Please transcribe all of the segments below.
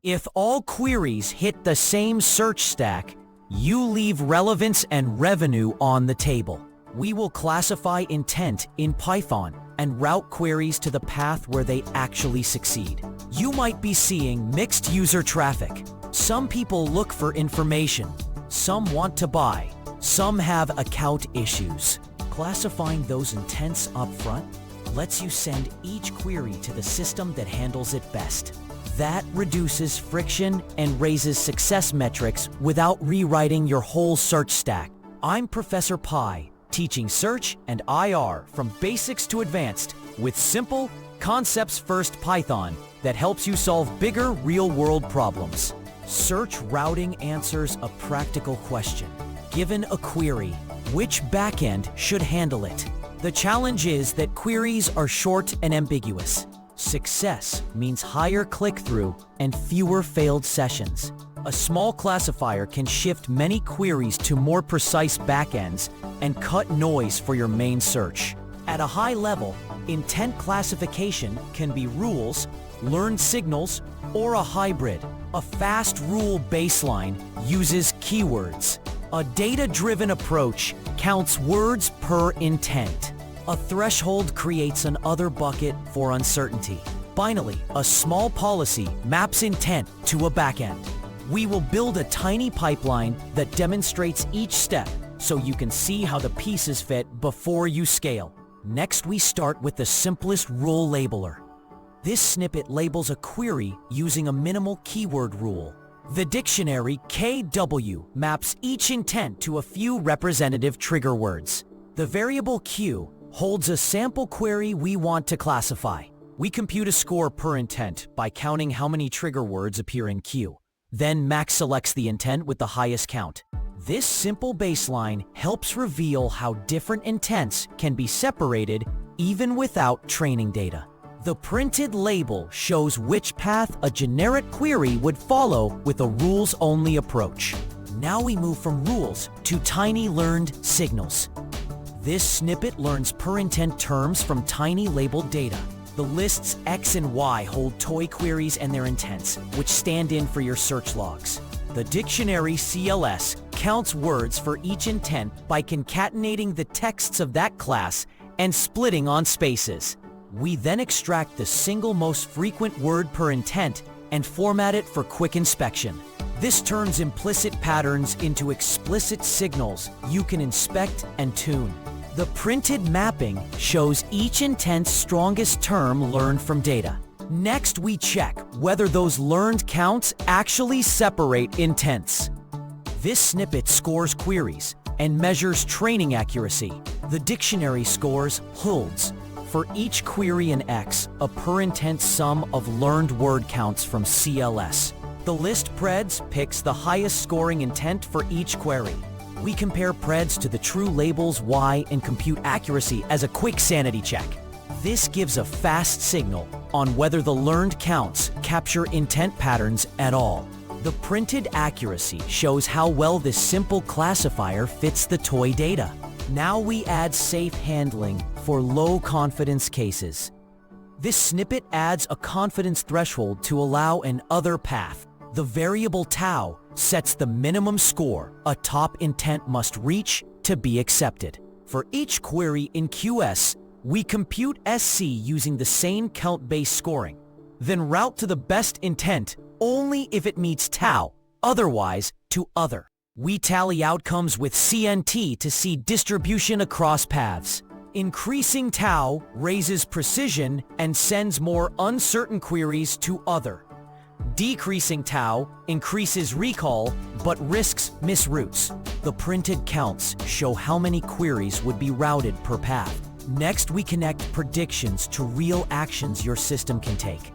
If all queries hit the same search stack, you leave relevance and revenue on the table. We will classify intent in Python and route queries to the path where they actually succeed. You might be seeing mixed user traffic. Some people look for information, some want to buy, some have account issues. Classifying those intents up front lets you send each query to the system that handles it best. That reduces friction and raises success metrics without rewriting your whole search stack. I'm Professor Pi, teaching search and IR from basics to advanced with simple, concepts-first Python that helps you solve bigger real-world problems. Search routing answers a practical question. Given a query, which backend should handle it? The challenge is that queries are short and ambiguous. Success means higher click-through and fewer failed sessions. A small classifier can shift many queries to more precise backends and cut noise for your main search. At a high level, intent classification can be rules, learned signals, or a hybrid. A fast rule baseline uses keywords. A data-driven approach counts words per intent. A threshold creates an other bucket for uncertainty. Finally, a small policy maps intent to a backend. We will build a tiny pipeline that demonstrates each step so you can see how the pieces fit before you scale. Next, we start with the simplest rule labeler. This snippet labels a query using a minimal keyword rule. The dictionary KW maps each intent to a few representative trigger words. The variable Q holds a sample query we want to classify. We compute a score per intent by counting how many trigger words appear in Q. Then Max selects the intent with the highest count. This simple baseline helps reveal how different intents can be separated even without training data. The printed label shows which path a generic query would follow with a rules-only approach. Now we move from rules to tiny learned signals. This snippet learns per intent terms from tiny labeled data. The lists X and Y hold toy queries and their intents, which stand in for your search logs. The dictionary CLS counts words for each intent by concatenating the texts of that class and splitting on spaces. We then extract the single most frequent word per intent and format it for quick inspection. This turns implicit patterns into explicit signals you can inspect and tune. The printed mapping shows each intent's strongest term learned from data. Next, we check whether those learned counts actually separate intents. This snippet scores queries and measures training accuracy. The dictionary scores HULDs. For each query in X, a per-intent sum of learned word counts from CLS. The list preds picks the highest scoring intent for each query. We compare preds to the true labels Y and compute accuracy as a quick sanity check. This gives a fast signal on whether the learned counts capture intent patterns at all. The printed accuracy shows how well this simple classifier fits the toy data. Now we add safe handling for low confidence cases. This snippet adds a confidence threshold to allow an other path. The variable tau sets the minimum score a top intent must reach to be accepted. For each query in QS, we compute SC using the same count-based scoring, then route to the best intent only if it meets tau, otherwise to other. We tally outcomes with CNT to see distribution across paths. Increasing tau raises precision and sends more uncertain queries to other. Decreasing tau increases recall but risks misroutes. The printed counts show how many queries would be routed per path. Next, we connect predictions to real actions your system can take.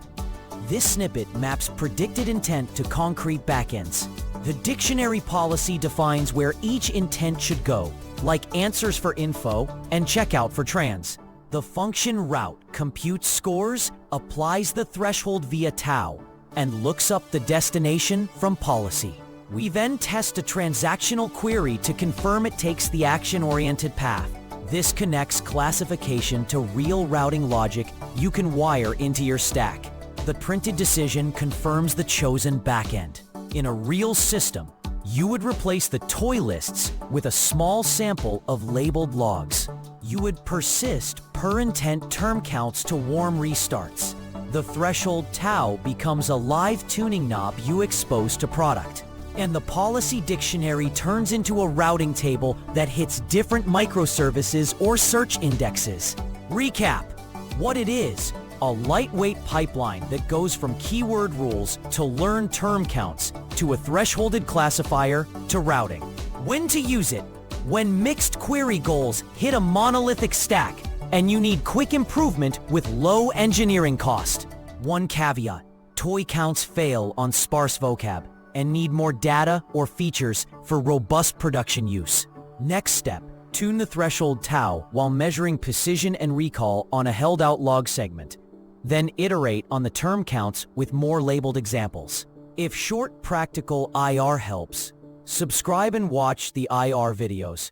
This snippet maps predicted intent to concrete backends. The dictionary policy defines where each intent should go, like answers for info and checkout for trans. The function route computes scores, applies the threshold via tau, and looks up the destination from policy. We then test a transactional query to confirm it takes the action-oriented path. This connects classification to real routing logic you can wire into your stack. The printed decision confirms the chosen backend. In a real system, you would replace the toy lists with a small sample of labeled logs. You would persist per intent term counts to warm restarts. The threshold tau becomes a live tuning knob you expose to product. And the policy dictionary turns into a routing table that hits different microservices or search indexes. Recap: what it is: a lightweight pipeline that goes from keyword rules to learn term counts, to a thresholded classifier, to routing. When to use it: when mixed query goals hit a monolithic stack and you need quick improvement with low engineering cost. One caveat: toy counts fail on sparse vocab and need more data or features for robust production use. Next step: tune the threshold tau while measuring precision and recall on a held-out log segment. Then iterate on the term counts with more labeled examples. If short, practical IR helps, subscribe and watch the IR videos.